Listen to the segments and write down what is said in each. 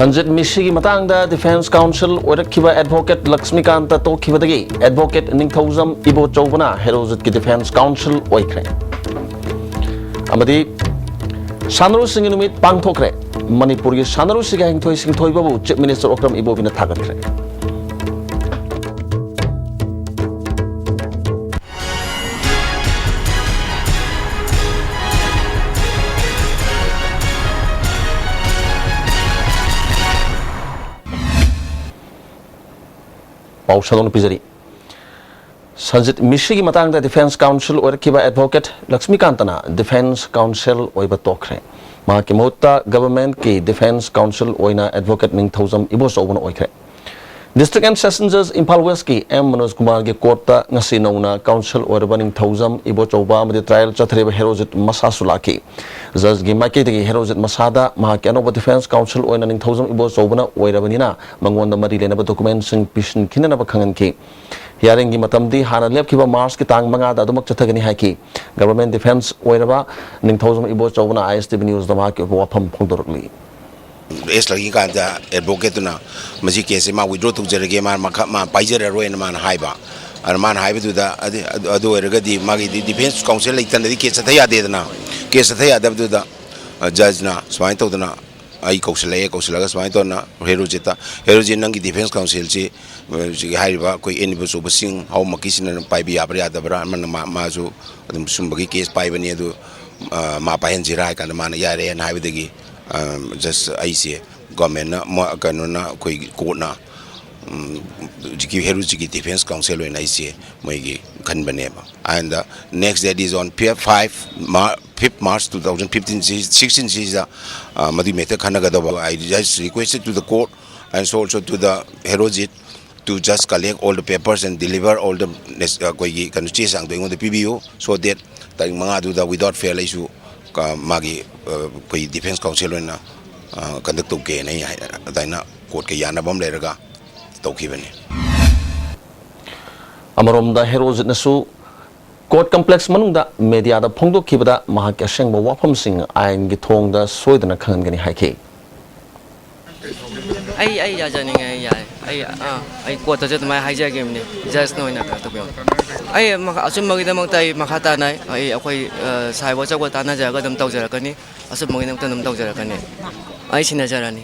Sanjit Mishigi Matangda Defense Council Orakhiba Advocate Laxmikanta Tokhibadagi Advocate Ningthauzam Ibo Chobana Herozit Defense Council Oikre Amadi Sanaru Singh Numit Pangthokre Manipuri Sanaru Sigang Toy Sing Toy Babu Chief Minister Okram Ibo Vina Tagatre Pausalon Pizari Sanjit Mishigi Matangda Defense Council Orakhiba Advocate Laxmikantana Defense Council Oiba Tokre Mahakimota Government Ki Defense Council Oina Advocate Ningthauzam Ibo Sobana Oikre District and Session Judge Impal West Ki M Manoj Kumar Ge Korta Ngasi Nauna Council Oiba Ningthauzam Ibo Choba Madi Trial Chatreba Herozit Masasulaki Judge Gi Maike Gi Herozit Masada Mahakanoba Defense Council Oina Ningthauzam Ibo Sobana Oirabanina Mangwanda Mari Lenaba documents Sing Pishin Kinanaba Kanganki Hearing Matamdi Hana Lepkiba Mars Kitang Manga Dadumak Chatagani Haki Government Defense Oiraba Ningthauzam Ibo Chobana Istv News the Mark of Wapam Pondorli Es lagi kata advocate na masih kese ma withdraw tu jere game ma paijer ero en man haiba man haiba tu da adu erga di magi di defense council itan di kese thaya de na kese thaya da tu da judge na swain to na ai council ga swain to na hero nang defense council chi haiba koi enibo so basing how makisin na pai bi abra da bra man ma so adum sumbagi case pai bani adu ma pahen jirai kan man yare en haiba de just ICA government na mo kanuna koi court na jiki heru jiki defense council in ICA moigi kan baneba and the next date is on 5th March 2015 16 is madi meta khanaga da I just requested to the court and so also to the herojit to just collect all the papers and deliver all the koi kan chase ang doing on the PBO so that taring mga do the without fail issue magi koi defense council na conduct to ke nahi daina court ke yana bom leraga tokibani Amarom Herozit Nasu Court Complex Manunda Media da Pongdo Kibada Mahak Asheng Wapam Sing Ain Gitong da Soidana Kangani Haki ai ya jani ngai ya ai ko ta jat mai haija game ne just no ina ka to bion ai maka asum magi da mangtai makata nai ai akoi sai bo chakwa ta na ja ga dam tau jara kani asum magi nam tanam tau jara kani ai sina jara ni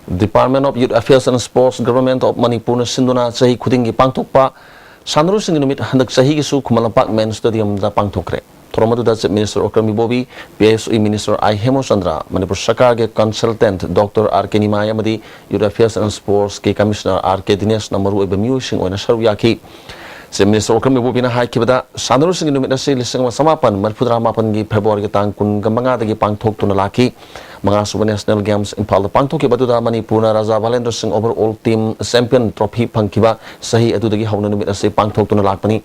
Department of Youth Affairs and Sports Government of Manipur Sinduna Sahi Kudingi Pangtokpa Sanru Singh Numit Handak Sahi Gisu Kumalapak Men Stadium da Pangtokre Toromadu da Minister Okrami Bobi PSE Minister I Hemo Chandra Manipur Sarkar ge Consultant Dr. R.K. Nimaya Madi Youth Affairs and Sports ke Commissioner R.K. Dinesh Namaru Eba Musing Oina Saruyaki Se Minister Okrami Bobi na hai kibada Sanru Singh Numit Nasi Lisang Samapan Marpudra Mapan gi February ge Tang Kun Gamanga da gi Pangtok tu nalaki Mga Super National Games Impal Pangtok ki Batuda Manipur na Raja Valendra Singh Overall Team Champion Trophy Pangkiba Sahi Adudagi Hauna Numit Nasi Pangtok tu nalakpani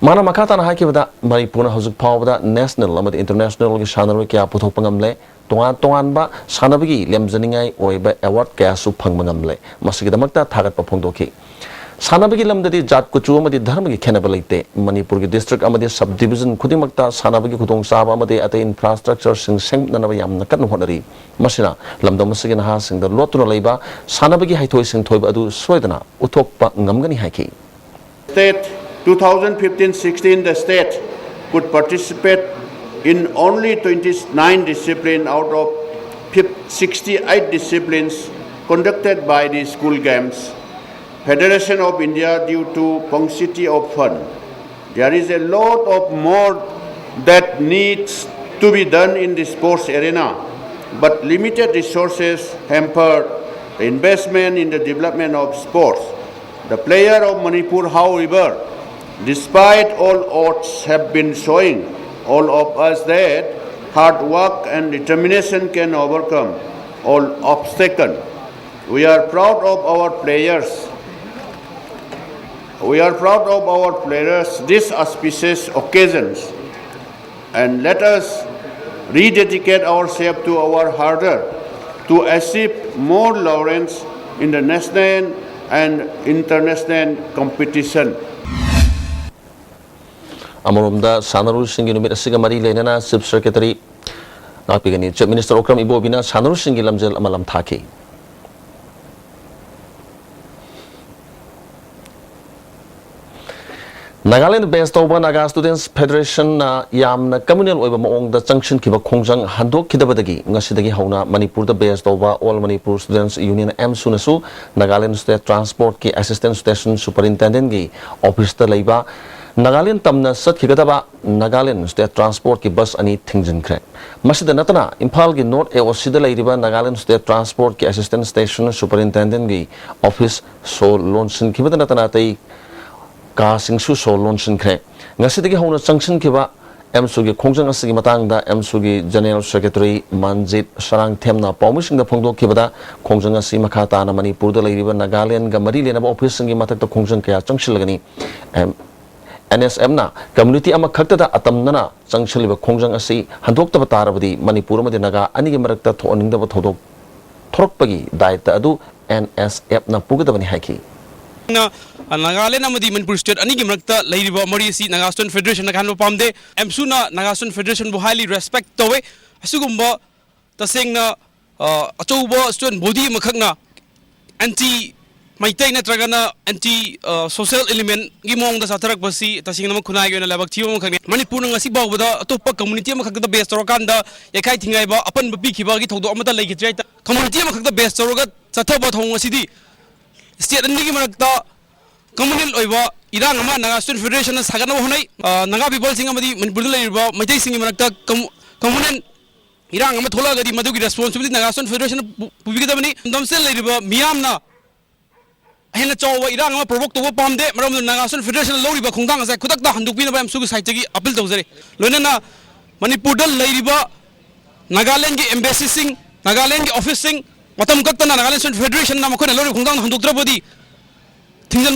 Mana makata na haki bada Manipur na huzuk pau bada national amad international gi shanarwe kya puthok pangamle tongan ba shanabagi lemjaningai oiba award kya su phangmangamle masigi damakta thagat pa phongdoki sanabagi lamdadi jat kuchu amadi dharma gi khenaba leite Manipur gi district amadi sub division khudimakta sanabagi khudong saba amadi ate infrastructure sing sengna yamna kan honari masina lamdam masigi na ha sing da lotuna leiba sanabagi haithoi sing thoiba adu soidana uthokpa ngamgani haki State 2015-16 the state could participate in only 29 disciplines out of 68 disciplines conducted by the school games. Federation of India due to paucity of fund. There is a lot of more that needs to be done in the sports arena, but limited resources hamper the investment in the development of sports. The player of Manipur, however, despite all odds have been showing all of us that hard work and determination can overcome all obstacles. We are proud of our players. These auspicious occasions, and let us rededicate ourselves to our harder to achieve more laurels in the national and international competition. Amorumda Sanaru Singh Numit Sigamari Lenana Chief Secretary ngakpigani Chief Minister Okram Ibobina sanurusinggi lamjel amalam thaki. Nagaland based over Naga Students Federation na yamna communal oiba maong da junction kiba khongjang handok kidabadagi ngasidagi hauna Manipur da based over All Manipur Students Union M sunasu Nagaland State Transport ki Assistant Station Superintendent gi office da leiba Nagaland tamna sat kigadaba Nagaland State Transport ki bus ani thingjin khre masida natana Imphal gi North AOC da leiriba Nagaland State Transport ki Assistant Station Superintendent gi office so launch kibada natana tai ka singsu so launch khre ngasidagi hauna junction kiba MSU gi khongjang asigi matangda MSU gi General Secretary Manjit Sarang Themna Paumising da phongdok kibada khongjang asi makha ta na Manipur da leiriba Nagaland ga mari lena office singi matak da khongjang kaya changshilagani NSM na community ama khakta da atamnana changshiliba khongjang asi handok ta batarabadi Manipur ma de naga ani gi marakta thoning da thodok thorokpagi daita adu NSF na pugadabani haiki Nagaland amadi Manipur State ani gi marakta leiriba mari si Naga Student Federation na kanbo pamde MSU na Naga Student Federation bu highly respect towe asugumba tasengna achouba student body makhakna anti maitai natragana anti social element gi mong da satharak basi tasingna khunai gena labak thiwa makhakne Manipur ngasi bawda atopa community makhakda base torokanda yekai thingai ba apan bi khiba gi thodo amata leigi trai community makhakda base toroga chathaba thong asidi state ani gi marakta communal oiba irang ama Naga Student Federation na sagana honai Naga people singa madi Manipur la irba maitai singi manakta communal irang ama thola gadi madugi responsibility Naga Student Federation pubigada bani domsel la irba miyamna hena chawa irang ama provoke to pamde maram Naga Student Federation lo riba khongdang asa khudak da handuk bina ba MSU site gi appeal tawjare loina Manipur dal la riba Nagaland gi embassy sing Nagaland gi office sing matam kakta Nagaland Student Federation na makhona lo khongdang handuk trabodi Indo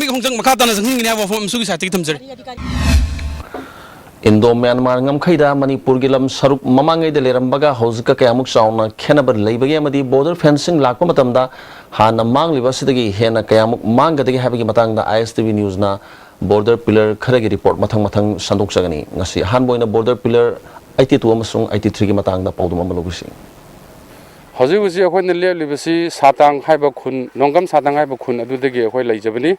Myanmar ngam khaida Manipur gilam saruk mamangai de lerambaga hozika kayamuk sauna khenabar leibagi amadi border fencing lakpa matamda hana mangliba sidagi hena kayamuk mangadagi habagi matangda Istv news na border pillar kharagi report mathang sandok sagani ngasi hanboina border pillar 82 amasung 83 gi matangda pawdum amalogusi Hauji uji akhoi na leblibasi satang haiba khun nongam satang haiba khun adudagi akhoi laijabani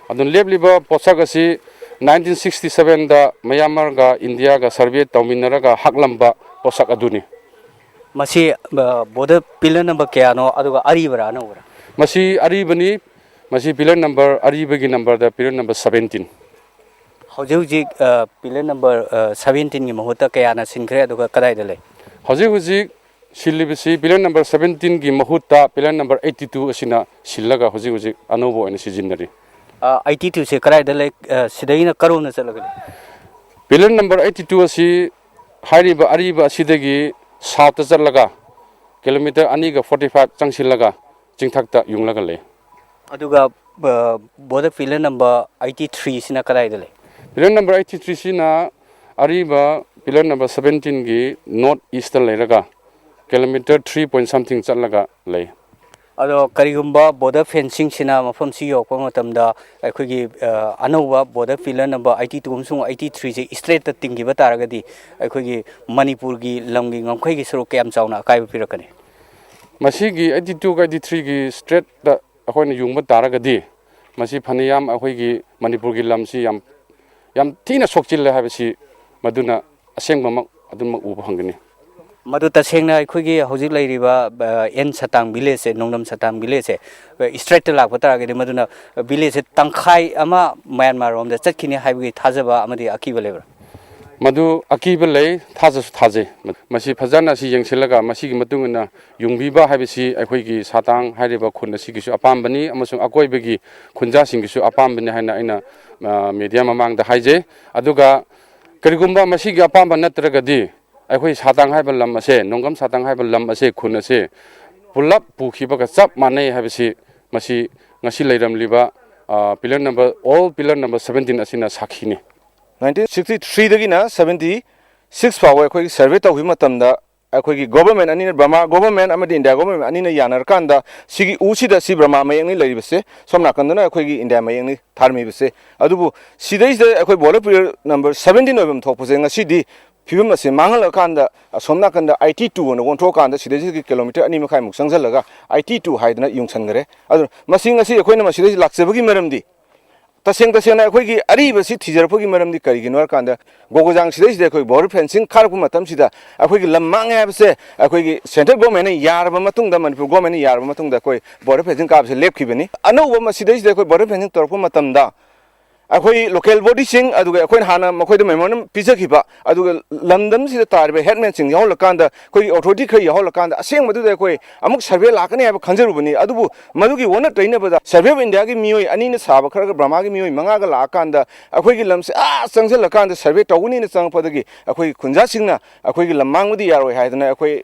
adun lebliba posak asi 1967 da Myanmar ga India ga survey tawminaraga haklamba posak aduni masi border pillar number kayano aduga aribara na ora masi aribani masi pillar number aribagi number da pillar number 17 hauji pillar number 17 gi mahuta kayana sinkhre aduga kadai dale hauji Silibisi pillar number 17 gi mahutta pillar number 82 asina sillaga hoji anobo ani sijinari 82 se karai dale sidaina karuna chalagani pillar number 82 asi hariba ariba asidagi south chalaga kilometer ani ga 45 changsilaga jingthakta yunglaga le aduga border pillar number 83 sina karai dale pillar number 83 sina ariba pillar number 17 gi north east leraga kilometer 3 point something chalaga lay ado karigumba border fencing sina mafam si yokpa matamda aikogi anova border pillar number 82 amsung 83 je straight ta tingiba taragadi aikogi Manipur gi lamgi ngamkhai gi suru kyam chauna kai pirakani masigi 82 83 gi straight da akhoi yungba taragadi masi phaniyam akhoi gi Manipur gi lamsi yam thina sokchil la habisi maduna asengba mak adum uba hangani madu tasengna aikogi hojik lairiba en satang village nongdam satang village straight lak patara ge maduna village tangkhai ama Myanmar rom da chatkini haibi thajaba amadi akiba lebra madu akiba lei thaje masi phajana si yengsilaga masi gi matungna yungbiba habisi aikogi satang hairiba khunna si gisu apambani amasung akoibegi khunja singisu apambani haina aina media mamang da haije aduga karigumba masi gi apamba natragadi akhoi satang haiba lam ase nongam satang haiba lam ase khun ase pulap pukhiba ka chap manai habisi masi ngasi leiram liba pillar number all pillar number 17 asina sakhini 1963 dagi na 76 fawo akhoi survey tawhi matamda akhoi government ani Burma government amadi India government ani na yanar kanda sigi usida si Burma mayang ni leibase somna kandana akhoi India mayang ni tharmi base adubu sidai akhoi border pillar number 17 obam thokpose ngasi di film से मांगल कांदा सोमना कांदा IT2 न वोंथो कांदा सिदे kilometre अनि मखाय मुक संगजलगा IT2 हाइदना युंगसनगरे अदु मसिंग असि अखोयना मसिदे लाक्सेबगी मरमदी तसेंना अखोयगी अरिबसि थिजरपगी मरमदी करिगिनो कांदा गोगोजांग सिदे अखोय बोर्डर फेंसिंग खारपु मतम सिदा अखोयगी लम्मांग हाबसे अखोयगी सेंट्रल गवर्नमेंट यारबा मतुंगदा मणिपुर गवर्नमेंट यारबा मतुंगदा अखोय बोर्डर फेंसिंग काबसे लेपखिबनी अनौबा मसिदे अखोय बोर्डर फेंसिंग तोरपु मतमदा अखोई लोकल बॉडी सिंग अदुगे अखोई हाना मखोई मेमोरम पिजखिबा अदुगे लंदन सिदा तारबे हेडमैन सिंग याव लकांदा कोई अथॉरिटी खै याव लकांदा असेंग मदुदे अखोई अमुक सर्वे लाकने हाब खंजरुबनी अदुबु मदुगी वोना ट्रेनबदा सर्वे ऑफ इंडिया की मियोय अनि ने साब खरग ब्रह्मा की मियोय मंगा गा लाकांदा अखोई लमसे संगसे लकांदा सर्वे तौगुनी ने संगपदगी अखोई खुंजा सिंगना अखोई लम्मांगुदी यारोय हायदना अखोई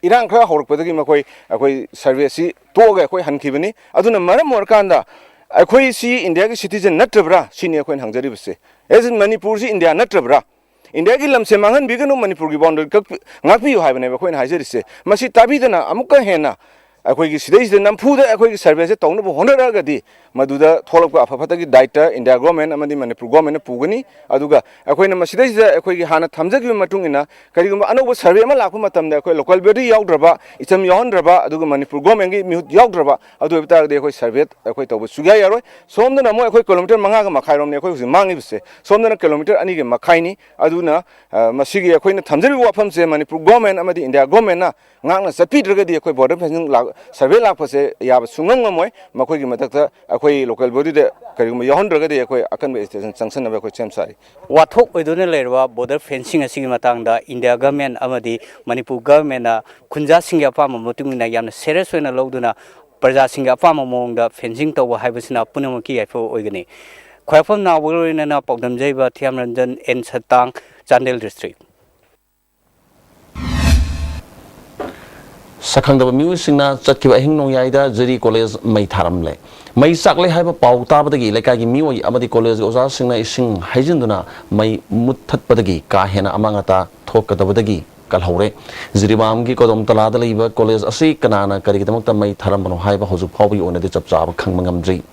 इरांग खरा हौरपदगी मखोई अखोई सर्वे सि तोगे अखोई हनखिबनी अदुना मरम मोरकांदा अखोई सी इंडिया की सिटीजन नट्रब्रा सिनी अखोई हंगजरिबसे एज मणिपुर सी इंडिया नट्रब्रा इंडिया की लमसे मांगन बिगनो मणिपुर की बाउंड्री ngakpiyo haibane अखोई हाइजरिसे मसी ताबिदना अमुक हेना अखोई सिदे नमफुद अखोई सर्वे से तौनबो होनरगदी मदुदा थोलक अफफतगी डाइटर इंडिया गवर्नमेंट अमदी मणिपुर गवर्नमेंट पुगनी अदुगा अखोई न मसिदे अखोई हाना थमजगी मतुंगिना करिगुम अनोब सर्वे अमा लाखु मतमदे अखोई लोकल बॉडी यावद्रबा इचम यावनद्रबा अदुगा मणिपुर गवर्नमेंट की मिहुत यावद्रबा अदु बितारदे अखोई सर्वे अखोई तौबो सुगा यारोय सोमदना मो अखोई किलोमीटर मंगा गा मखाइरोमने अखोई हुजि मांगिबसे सोमदना किलोमीटर अनि गे मखाइनी अदुना मसिगी अखोइना थमजरी वाफमसे मणिपुर गवर्नमेंट अमदी इंडिया गवर्नमेंट ना ngang sapidragadi akhoi border fencing survey lakpase yab sungam ngamoi makhoi gi matakta akhoi local body de karigum yahondragadi akhoi akan station sanction akhoi chemsai wathok oidone lerwa border fencing asigi matangda India government amadi Manipur government na khunja singya pam motungna yamna serious oina loduna praja singya pam mongda fencing tawwa haibasina punamaki aifo oigani khwaifam na wurina na pawdam jaiba thiamranjan en satang Chandel district Sakhangdaba Musingna Chatkiba Hing Nong Yaida Jiri College Mai Tharamle. Mai Sakle have a pow tabadagi like I Miwa Amadi College Oza Singna Sing Hajinduna Mai Mutat Padagi Kahena Amangata Tokadabadagi Kalhore Ziribamgi Kodom Talada Liva College Asi Kanana Karitamata Mai Tharamano Haiba Hosu Powi on the Chapsab Kangmangamdri.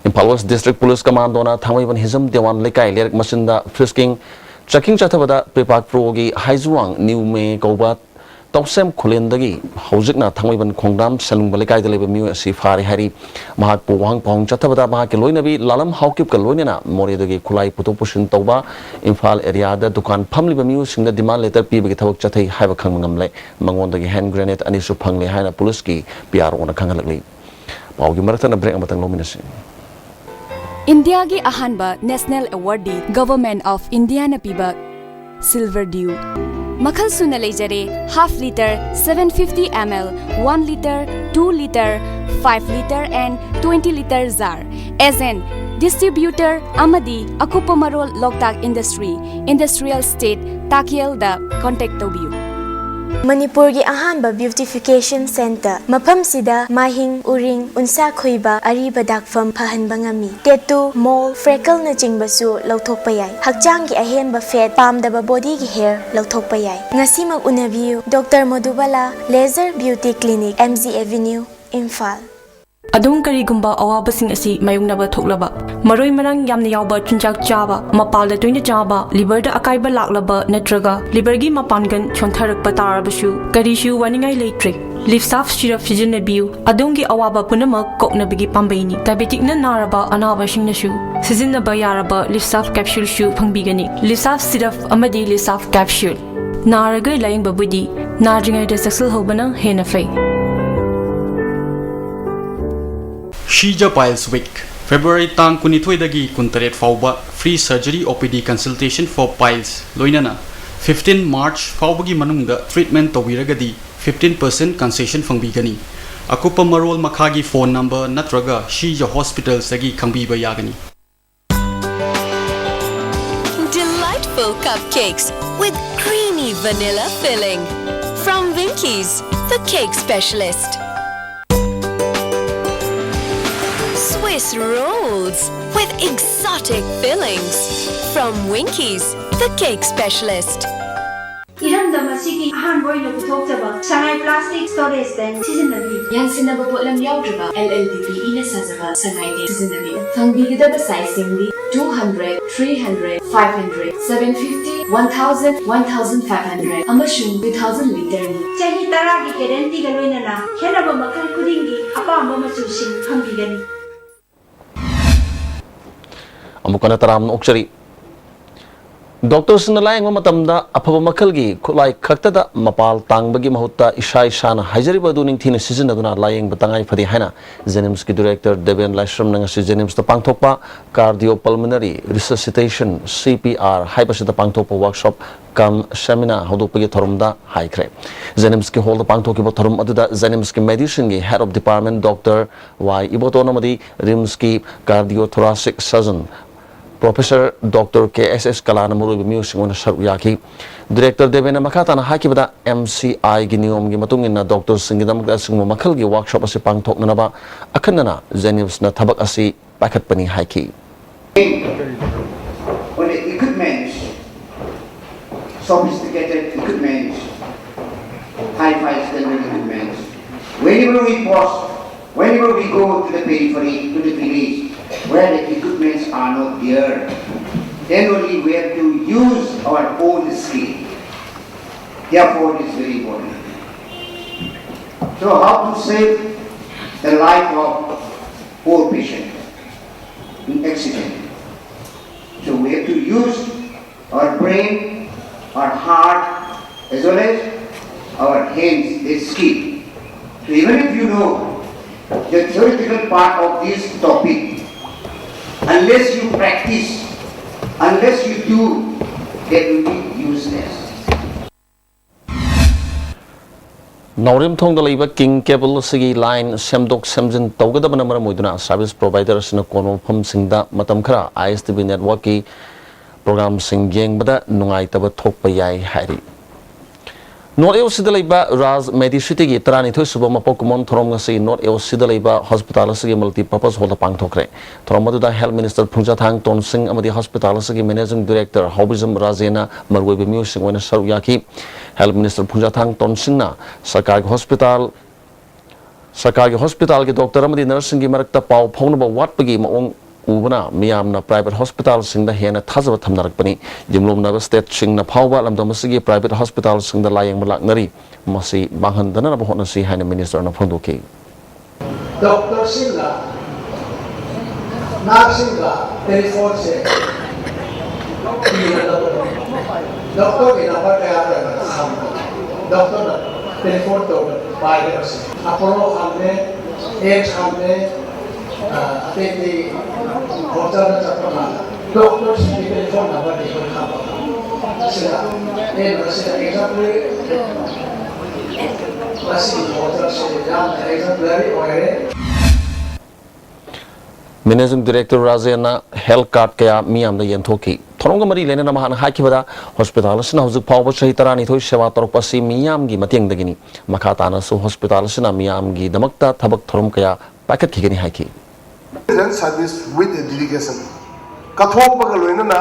In Palos District Police Commandona Tamavan Hism Dewan Lekai Lyric Masinda Frisking Checking Chatabada Pepak Progi Haizuang New Me Gobat Tosem Kulendagi Hosikna Tamavan Kongdam Selung Balikai deliver mu Sifari Hari Mahak Puang Pong Chatabada Mahakiloinabi Lalam Haukip Kalonina Moridagi Kulai Putopushin Toba Infal area the Dukan Pamli Bamus in the demand letter Pibitawak Chate Havakangamle Mangondagi hand grenade and Isupangli Hana Puluski PR on a Kangalali. Paugi Maratan break Amatan Lominasi. India की अहानबा national awardee government of India न पीबा silver dew मखल सुना लेजरे half litre 750 ml 1 liter 2 liter 5 liter and 20 liter jar as an distributor amadi akupa marol loktak industry industrial state takiel da contact tobiu Manipur की अहानबा beautification centre मफम सिदा माहिंग उरिंग उनसा खोइबा अरीबा दाकफम फहनबा ngami टेटू मोल फ्रेकल न चिंगबसु लौथोकपा याय हकचांग की अहेनबा फेट पामदबा बॉडी की हेयर लौथोकपा याय ngasimak unabiu doctor Madhubala laser beauty clinic MG avenue Imphal अदुम करीगुंबा अवाबसिंग असि मायुंगनाबा थोकलाबा मरोय मरंग यामना यावबा चुंजाक चाबा मपालदा तोइना चाबा लिवरदा अकाइबा लाक्लाबा नत्रगा लिवरगी मपानगन छोंथरकपा ताराबसु करिशु वानिंगाई लेट्रे लिफ्साफ सिरप सिजनबियु अदुमगी अवाबा पुनमक कोकनबगी पाम्बैनी डायबिटिकना नाराबा अनाबासिंगनसु सिजनबा याराबा लिफ्साफ कैप्सूल सु फंगबिगनी लिफ्साफ सिरप अमदी लिफ्साफ कैप्सूल नारगै लाइंगबा बुदी नाद्रिंगाइदा सक्सेल होबना हेना फै Shija Piles Week February Tang Kunithoidagi Kuntaret Fauba Free Surgery OPD Consultation for Piles Loinana 15 March Faubagi Manungda Treatment Tawiragadi 15% concession Fangbigani Akupa Marol Makagi phone number Natraga Shija Hospital Sagi Kambiba Yagani Delightful cupcakes with creamy vanilla filling from Winkies, the cake specialist. Swiss rolls with exotic fillings from Winkies, the cake specialist. Iramdamasigi ahanboy na puthokjaba sangai plastic storage tank sizinnabi yansinaba potlam yaudraba LLDPE ꯅꯤꯡꯊꯤꯅ ꯁꯥꯖꯕ ꯁꯉꯥꯏꯅꯦ ꯁꯤꯖꯤꯟꯅꯕꯤꯌꯨ ꯐꯪꯕꯤꯒꯗꯕ ꯁꯥꯏꯖꯁꯤꯡꯗꯤ 200 300 500 750 1000 1500 ꯑꯃꯁꯨꯡ 2000 ꯂꯤꯇꯔꯅꯤ ꯆꯍꯤ 10ꯒꯤ ꯒꯦꯔꯦꯟꯇꯤꯒ ꯂꯣꯏꯅꯅ ꯈꯦꯠꯅꯕ ꯃꯈꯜ ꯈꯨꯗꯤꯡꯒꯤ ꯑꯄꯥꯝꯕ ꯃꯆꯨꯁꯤꯡ ꯐꯪꯕꯤꯒꯅꯤ ꯑꯃꯨꯛꯀꯅ ꯇꯔꯥꯝꯅ ꯑꯣꯛꯆꯔꯤ ꯗꯣꯛꯇꯔꯁꯤꯡꯅ ꯂꯥꯌꯦꯡꯕ ꯃꯇꯝꯗ ꯑꯐꯕ ꯃꯈꯜꯒꯤ ꯈꯨꯠꯂꯥꯏ ꯈꯛꯇꯗ ꯃꯄꯥꯜ ꯇꯥꯡꯕꯒꯤ ꯃꯍꯨꯠꯇ ꯏꯁꯥꯅ ꯍꯥꯏꯖꯔꯤꯕ ꯑꯗꯨ ꯅꯤꯡꯊꯤꯅ ꯁꯤꯖꯤꯟꯅꯗꯨꯅ ꯂꯥꯌꯦꯡꯕ ꯇꯉꯥꯏ ꯐꯗꯦ ꯍꯥꯏꯅ ꯖꯦꯅꯤꯝꯁꯀꯤ ꯗꯤꯔꯦꯛꯇꯔ ꯗꯦꯕꯦꯟ ꯂꯥꯏꯁ꯭ꯔꯝꯅ ꯉꯁꯤ ꯖꯦꯅꯤꯝꯁꯇ ꯄꯥꯡꯊꯣꯛꯄ ꯀꯥꯔꯗꯤꯑꯣꯄꯜꯃꯅꯔꯤ ꯔꯤꯁꯁꯤꯇꯦꯁꯟ CPR ꯍꯥꯏꯕꯁꯤꯗ ꯄꯥꯡꯊꯣꯛꯄ ꯋꯥꯔꯛꯁꯣꯞ ꯀꯝ ꯁꯦꯃꯤꯅꯥꯔ ꯍꯧꯗꯣꯛꯄꯒꯤ ꯊꯧꯔꯝꯗ ꯍꯥꯏꯈ꯭ꯔꯦ ꯖꯦꯅꯤꯝꯁꯀꯤ ꯍꯣꯜꯗ ꯄꯥꯡꯊꯣꯛꯈꯤꯕ ꯊꯧꯔꯝ ꯑꯗꯨꯗ ꯖꯦꯅꯤꯝꯁꯀꯤ ꯃꯦꯗꯤꯁꯤꯟꯒꯤ head of department doctor Y Iboton ꯑꯃꯗꯤ ꯔꯤꯝꯁꯀꯤ cardiothoracic surgeon professor doctor KSS ꯀꯂꯥꯅ ꯃꯔꯨꯑꯣꯏꯕ ꯃꯤꯑꯣꯏꯁꯤꯡ ꯑꯣꯏꯅ ꯁꯔꯨꯛ ꯌꯥꯈꯤ ꯗꯤꯔꯦꯛꯇꯔ ꯗꯦꯕꯦꯟꯅ ꯃꯈꯥ ꯇꯥꯅ ꯍꯥꯏꯈꯤꯕꯗ MCIꯒꯤ ꯅꯤꯌꯣꯝꯒꯤ ꯃꯇꯨꯡ ꯏꯟꯅ ꯗꯣꯛꯇꯔꯁꯤꯡꯒꯤꯗꯃꯛꯇ ꯑꯁꯤꯒꯨꯝꯕ ꯃꯈꯜꯒꯤ ꯋꯥꯔꯛꯁꯣꯞ ꯑꯁꯤ ꯄꯥꯡꯊꯣꯛꯅꯅꯕ ꯑꯈꯟꯅꯅ ꯖꯦꯅꯤꯝꯁꯅ ꯊꯕꯛ ꯑꯁꯤ ꯄꯥꯏꯈꯠꯄꯅꯤ ꯍꯥꯏꯈꯤ Sophisticated equipment, high-fi standard equipment. Whenever we pause, whenever we go to the periphery, to the village, where the equipments are not there, then only we have to use our own skill. Therefore, it is very important. So, how to save the life of poor patient in accident? So, we have to use our brain, our heart, as well as our hands, their skill. So even if you know the theoretical part of this topic, unless you practice, unless you do, that will be useless. Naurim thong da king cable sigi line semdok semjin tawgadabana maram oiduna service provider asina kono pham singda matam khara ISTV network ki program sing yengbada nungai taba thokpa yai hairi North East Sidalaiba Raz Medicity gi Tarani Thusuba Mapokumon Thorongasi North East Sidalaiba Hospital Sigi multi-purpose hall pangthokre Thoromadu da Health Minister Phungjathang Tonsing amadi Hospital Sigi Managing Director Hobism Razena Marwebe Musing wena Saruyaki Health Minister Phungjathang Tonsing na Sarkari Hospital gi doctor amadi nursing gi marakta pau phaunaba watpagi maong ubana miyamna private hospital singda hena thazaba thamnarakpani jimlomna state singna phawba lamdamasigi private hospital singda layeng malaknari masi banghandana na bahona si haina minister na phondoki doctor singla nursing la telephone se doctor ke number kaya doctor na telephone to paile se apollo hamne x hamne apeti hotel na chapana doctor se telephone number de ko khapa sila sila example lasi hotel se jam exemplary oire Managing Director Razena Health Card kaya miyam da yenthoki Thoronga mari lena namahan hakibada hospital sina huzuk phawba chahi tarani thoi sewa torpa si miyam gi mateng dagini makata na su hospital sina miyam gi damakta thabak thorom kaya packet khigani haki service with dedication kathok baga loina na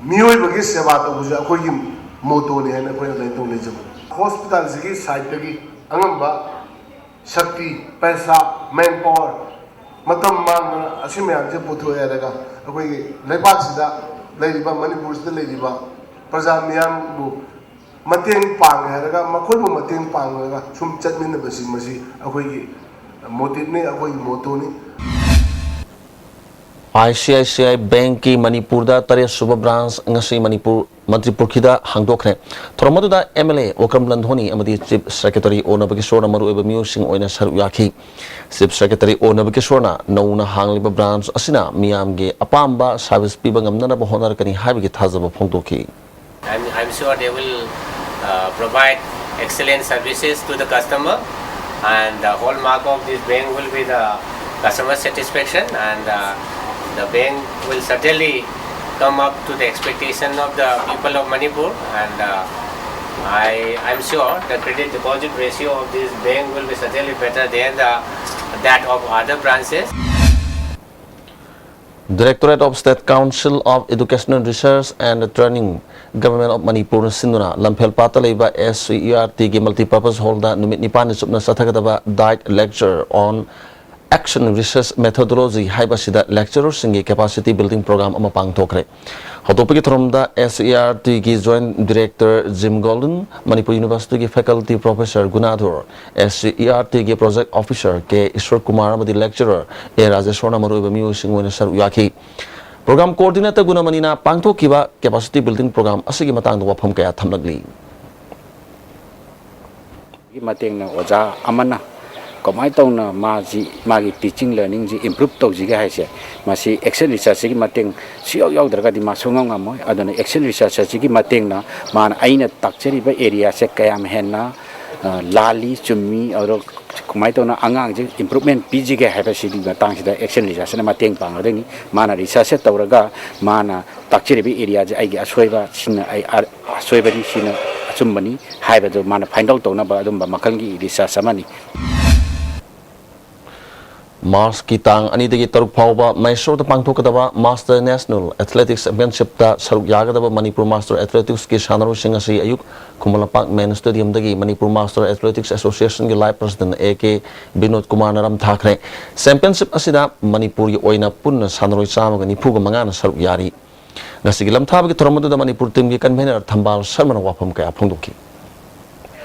miyoi bagi sewa to buja khoi gi moto ne hena khoi lai to le jam hospital sigi side gi angamba shakti paisa manpower matam mang asime anje putho eraga akoi lepak sida leiriba manipur sida leiriba praja miyam bu mateng pang eraga makhoi bu mateng pang eraga sum chatmin na basi masi akoi motive ne akoi moto ni ICICI Bank ki Manipur da tare suba branch ngasi Manipur Mantripur khida hangdokre Thoromadu da MLA Okram Landhoni amadi Chief Secretary Onabakishwarna maru eba musing oina saru yakhi Chief Secretary Onabakishwarna nauna hangliba branch asina miyam ge apamba service piba ngamna ba honar kani haibigi thazaba phongdoki I'm sure they will provide excellent services to the customer and the hallmark of this bank will be the customer satisfaction and the bank will certainly come up to the expectation of the people of Manipur and I'm sure the credit deposit ratio of this bank will be certainly better than that of other branches. Directorate of State Council of Educational Research and Training Government of Manipur Sinduna Lamphel Patalaiba SCERT gi multipurpose hall da numit nipan supna sathagadaba diet lecture on Action Research Methodology haibasida lecturer singi capacity building program ama pangthokre hotopiki thoromda SERT gi joint director Jim Golden Manipur University gi faculty professor Gunadhur SERT gi project officer K Ishwar Kumar amadi lecturer A Rajeshwarna maruiba miu singwena sar yaki program coordinator gunamanina pangthokiba capacity building program asigi matang do wafam kaya thamlagli mateng na oja amana kamai tawna magi teaching learning ji improve tawji ga haise masi action research gi mateng siyaw yaw darga di masungam ngam adona action research gi mateng na man aina takcheri ba area se kayam henna lali chummi aur kamai tawna angang ji improvement pg ga haise sidi ga tang sida action research na mateng pang adeni mana research tawraga mana takcheri ba area ji ai gi asoiba sina ai asoiba ni sina chumbani haiba do mana find out tawna ba adum ba makalgi research amani Mars kitang ani degi taruk phawba Mysore da pangthokadaba Master National Athletics Championship da saruk yagadaba Manipur Master Athletics ki sanaru singasi ayuk Kumalapak Main Stadium dagi Manipur Master Athletics Association ki live president AK Binod Kumar naram thakre championship asida Manipur gi oina punna sanaru chama gani phuga mangana saruk yari ngasigi lamthaba ki thoromadu da Manipur team ki convener Thambal Sharma wafam kaya phongdoki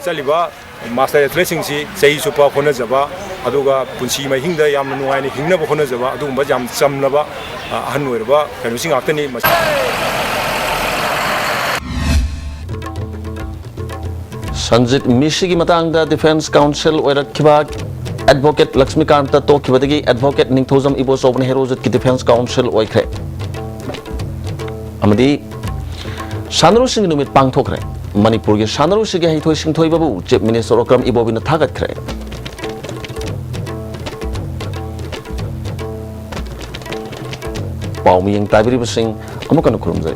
Saliba Master Athletics si sei supa khona jaba aduga punsi mai hingda yam nuai ni hingna ba khona jaba adugumba jam chamlaba ahan oirba kanu sing aktani Sanjit Mishigi matangda Defense Council oirakhiba Advocate Lakshmikanta tokibadagi Advocate Ningthozam Ibo Sobna Herojat ki Defense Council oikre amadi Sanaru sing numit pangthokre Manipur gi sanaru sigi haithoi singthoi babu Chief Minister Okram Ibobina thagatkre Paumiyang tabiri basing amukan kurumjai